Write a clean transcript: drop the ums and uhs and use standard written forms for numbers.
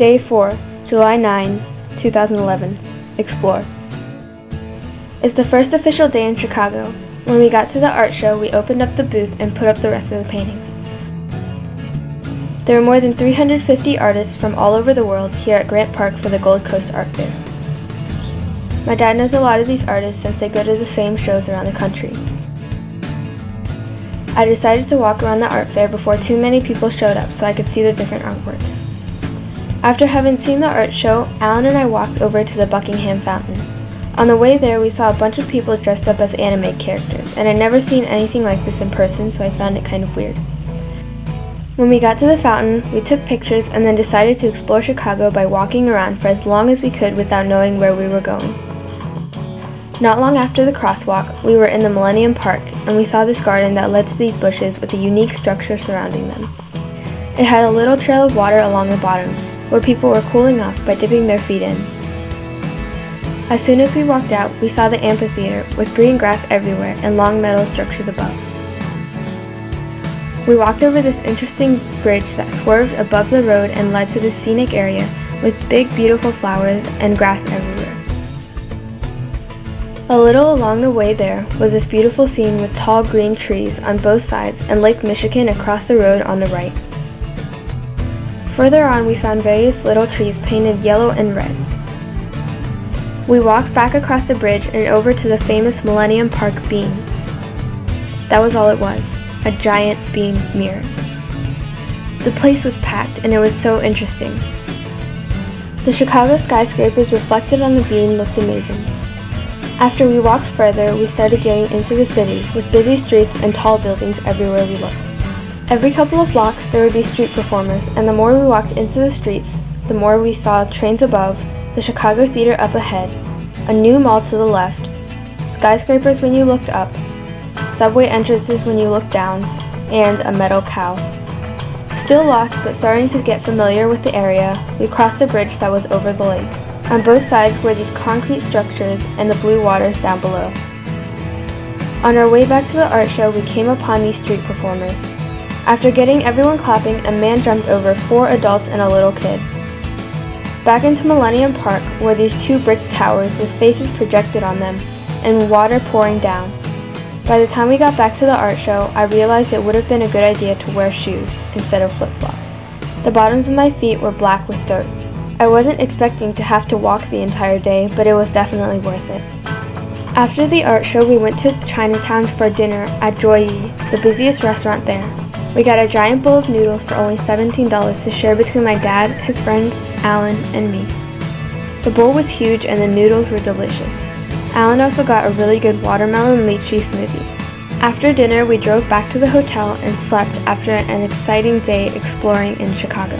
Day 4, July 9, 2011. Explore. It's the first official day in Chicago. When we got to the art show, we opened up the booth and put up the rest of the paintings. There are more than 350 artists from all over the world here at Grant Park for the Gold Coast Art Fair. My dad knows a lot of these artists since they go to the same shows around the country. I decided to walk around the art fair before too many people showed up so I could see the different artwork. After having seen the art show, Alan and I walked over to the Buckingham Fountain. On the way there, we saw a bunch of people dressed up as anime characters, and I'd never seen anything like this in person, so I found it kind of weird. When we got to the fountain, we took pictures and then decided to explore Chicago by walking around for as long as we could without knowing where we were going. Not long after the crosswalk, we were in the Millennium Park, and we saw this garden that led to these bushes with a unique structure surrounding them. It had a little trail of water along the bottom, where people were cooling off by dipping their feet in. As soon as we walked out, we saw the amphitheater with green grass everywhere and long metal structures above. We walked over this interesting bridge that swerved above the road and led to this scenic area with big, beautiful flowers and grass everywhere. A little along the way there was this beautiful scene with tall green trees on both sides and Lake Michigan across the road on the right. Further on, we found various little trees painted yellow and red. We walked back across the bridge and over to the famous Millennium Park beam. That was all it was, a giant beam mirror. The place was packed and it was so interesting. The Chicago skyscrapers reflected on the beam looked amazing. After we walked further, we started getting into the city with busy streets and tall buildings everywhere we looked. Every couple of blocks there would be street performers, and the more we walked into the streets, the more we saw trains above, the Chicago Theater up ahead, a new mall to the left, skyscrapers when you looked up, subway entrances when you looked down, and a metal cow. Still lost but starting to get familiar with the area, we crossed a bridge that was over the lake. On both sides were these concrete structures and the blue waters down below. On our way back to the art show, we came upon these street performers. After getting everyone clapping, a man jumped over 4 adults and a little kid. Back into Millennium Park were these 2 brick towers with faces projected on them and water pouring down. By the time we got back to the art show, I realized it would have been a good idea to wear shoes instead of flip-flops. The bottoms of my feet were black with dirt. I wasn't expecting to have to walk the entire day, but it was definitely worth it. After the art show, we went to Chinatown for dinner at Joy Yi, the busiest restaurant there. We got a giant bowl of noodles for only $17 to share between my dad, his friends, Alan, and me. The bowl was huge and the noodles were delicious. Alan also got a really good watermelon lychee smoothie. After dinner, we drove back to the hotel and slept after an exciting day exploring in Chicago.